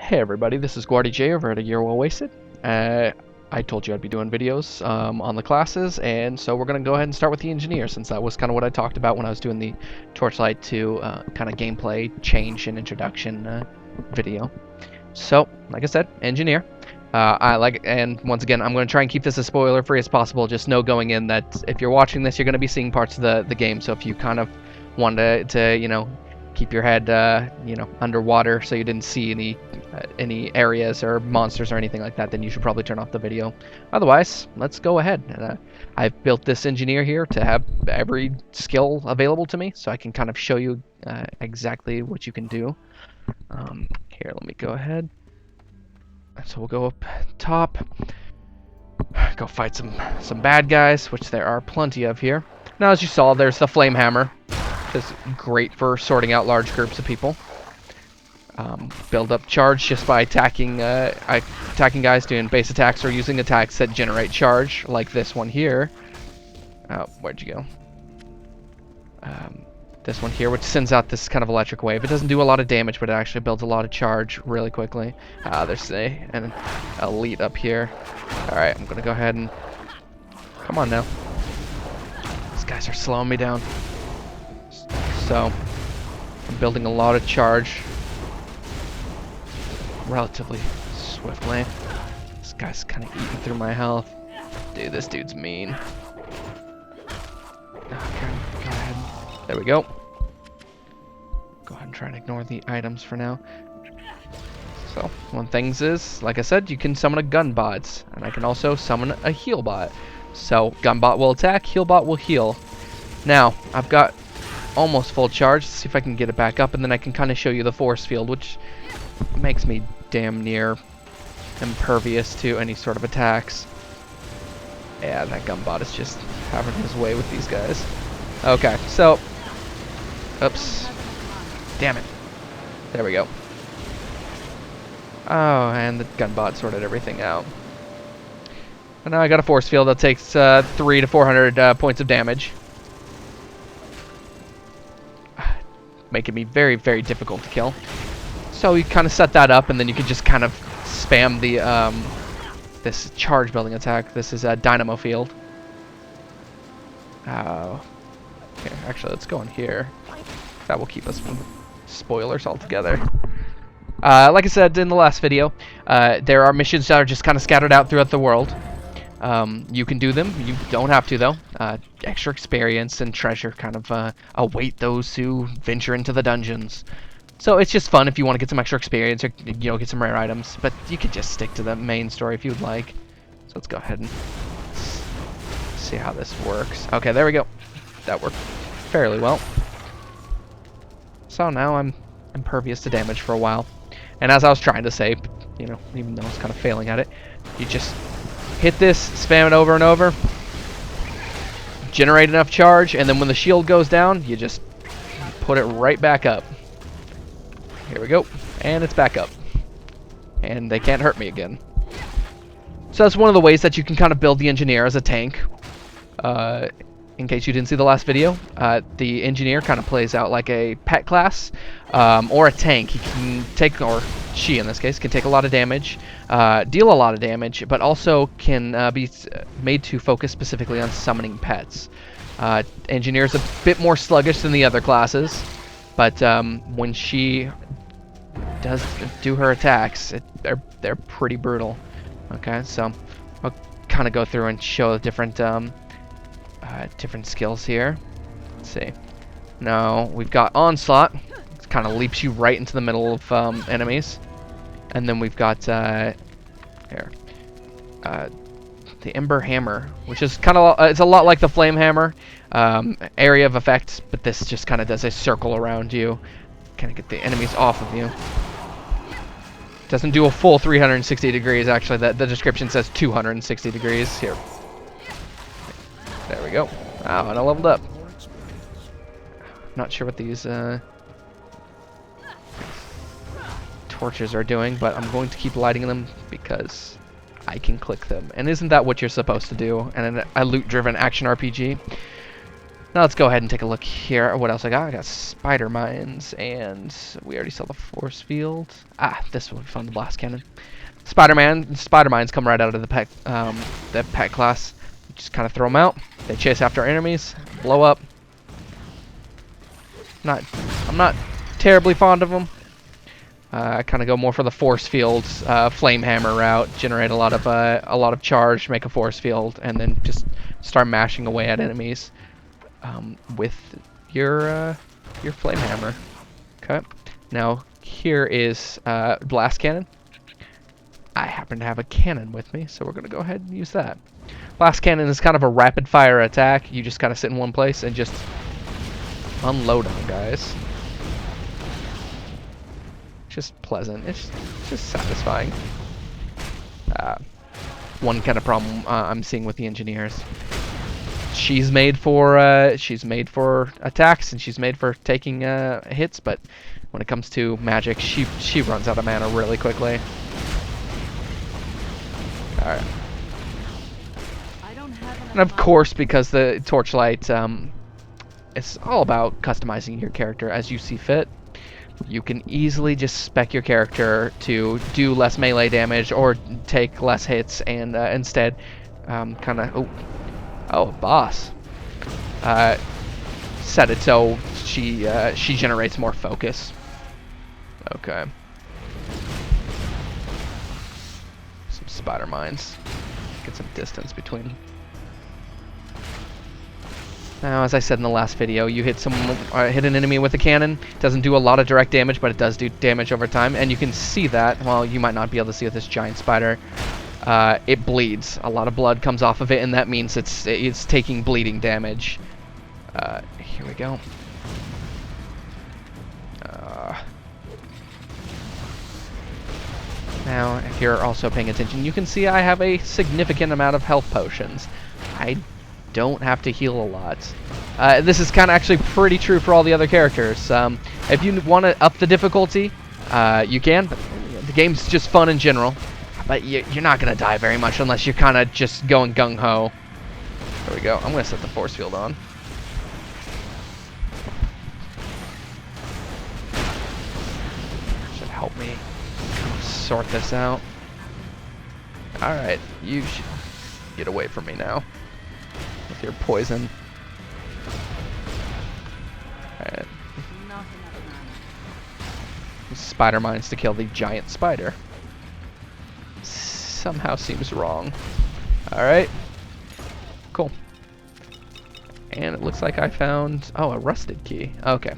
Hey everybody, this is Guardy J over at A Year Well Wasted. I told you I'd be doing videos on the classes, and so we're going to go ahead and start with the engineer, since that was kind of what I talked about when I was doing the Torchlight 2 kind of gameplay change and introduction video. So, like I said, engineer. And once again, I'm going to try and keep this as spoiler-free as possible. Just know going in that if you're watching this, you're going to be seeing parts of the game, so if you kind of want to keep your head, underwater so you didn't see any areas or monsters or anything like that, then you should probably turn off the video. Otherwise, let's go ahead. I've built this engineer here to have every skill available to me, so I can kind of show you exactly what you can do. Here, let me go ahead. So we'll go up top, go fight some bad guys, which there are plenty of here. Now, as you saw, there's the flame hammer. Is great for sorting out large groups of people. Build up charge just by attacking guys, doing base attacks or using attacks that generate charge, like this one here. Oh, where'd you go? This one here, which sends out this kind of electric wave. It doesn't do a lot of damage, but it actually builds a lot of charge really quickly. There's an elite up here. Alright, I'm gonna go ahead and... Come on now. These guys are slowing me down. So, I'm building a lot of charge relatively swiftly. This guy's kind of eating through my health. Dude, this dude's mean. Okay, go ahead. There we go. Go ahead and try and ignore the items for now. So, one thing is, like I said, you can summon a gun bot, and I can also summon a heal bot. So, gun bot will attack, heal bot will heal. Now, I've got almost full charge. Let's see if I can get it back up, and then I can kind of show you the force field, which makes me damn near impervious to any sort of attacks. Yeah, that gunbot is just having his way with these guys. Okay, so... Oops. Damn it. There we go. Oh, and the gunbot sorted everything out. And now I got a force field that takes 300 to 400 points of damage. Making me very, very difficult to kill. So you kind of set that up, and then you can just kind of spam the this charge building attack. This is a dynamo field. Okay, actually, let's go in here. That will keep us from spoilers altogether. Like I said in the last video, there are missions that are just kind of scattered out throughout the world. You can do them. You don't have to, though. Extra experience and treasure kind of await those who venture into the dungeons. So it's just fun if you want to get some extra experience or get some rare items. But you could just stick to the main story if you'd like. So let's go ahead and see how this works. Okay, there we go. That worked fairly well. So now I'm impervious to damage for a while. And as I was trying to say, even though I was kind of failing at it, you just hit this, spam it over and over, generate enough charge, and then when the shield goes down, you just put it right back up. Here we go, and it's back up. And they can't hurt me again. So that's one of the ways that you can kind of build the engineer as a tank. In case you didn't see the last video, the engineer kind of plays out like a pet class, or a tank. He can take, or she in this case, can take a lot of damage, deal a lot of damage, but also can be made to focus specifically on summoning pets. Engineer's a bit more sluggish than the other classes, but when she does do her attacks, they're pretty brutal. Okay, so I'll kind of go through and show the different different skills here. Let's see. Now we've got Onslaught. It kind of leaps you right into the middle of enemies. And then we've got the Ember Hammer, which is kind of it's a lot like the Flame Hammer, area of effect, but this just kind of does a circle around you, kind of get the enemies off of you. Doesn't do a full 360 degrees. Actually, the description says 260 degrees here. There we go. Wow, and I leveled up. Not sure what these torches are doing, but I'm going to keep lighting them because I can click them. And isn't that what you're supposed to do in a loot-driven action RPG? Now let's go ahead and take a look here. What else I got? I got spider mines, and we already saw the force field. This will be fun, the blast cannon. Spider mines come right out of the pet class. Just kind of throw them out. They chase after our enemies, blow up. I'm not terribly fond of them. I kind of go more for the force fields, flame hammer route. Generate a lot of charge, make a force field, and then just start mashing away at enemies with your flame hammer. Okay. Now here is blast cannon. I happen to have a cannon with me, so we're gonna go ahead and use that. Blast cannon is kind of a rapid fire attack. You just kind of sit in one place and just unload on guys. Just pleasant. It's just satisfying. One kind of problem I'm seeing with the engineers. She's made for attacks and she's made for taking hits, but when it comes to magic, she runs out of mana really quickly. All right. And of course, because the Torchlight, it's all about customizing your character as you see fit. You can easily just spec your character to do less melee damage or take less hits, and instead, kind of a boss. Set it so she generates more focus. Okay. Some spider mines. Get some distance between them. Now, as I said in the last video, you hit an enemy with a cannon. It doesn't do a lot of direct damage, but it does do damage over time, and you can see that. Well, you might not be able to see with this giant spider. It bleeds. A lot of blood comes off of it, and that means it's taking bleeding damage. Here we go. Now, if you're also paying attention, you can see I have a significant amount of health potions. I don't have to heal a lot. This is kind of actually pretty true for all the other characters. If you want to up the difficulty, you can, but the game's just fun in general. But you're not going to die very much unless you're kind of just going gung-ho. There we go. I'm going to set the force field on. Should help me kind of sort this out. Alright, you should get away from me now with your poison. Alright. Spider mines to kill the giant spider. Somehow seems wrong. Alright. Cool. And it looks like I found... oh, a rusted key. Okay.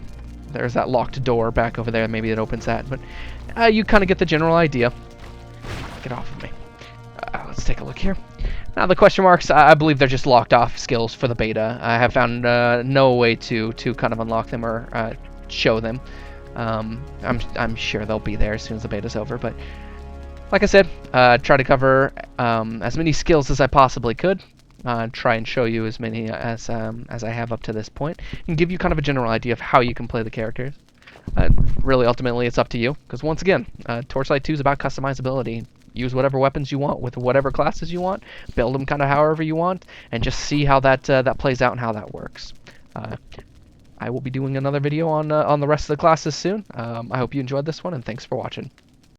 There's that locked door back over there. Maybe it opens that. But you kind of get the general idea. Get off of me. Let's take a look here. Now the question marks, I believe they're just locked off skills for the beta. I have found no way to kind of unlock them or show them. I'm sure they'll be there as soon as the beta's over, but like I said, try to cover as many skills as I possibly could. Try and show you as many as I have up to this point, and give you kind of a general idea of how you can play the characters. Really, ultimately, it's up to you, because once again, Torchlight 2 is about customizability. Use whatever weapons you want with whatever classes you want, build them kind of however you want, and just see how that plays out and how that works. I will be doing another video on the rest of the classes soon. I hope you enjoyed this one, and thanks for watching.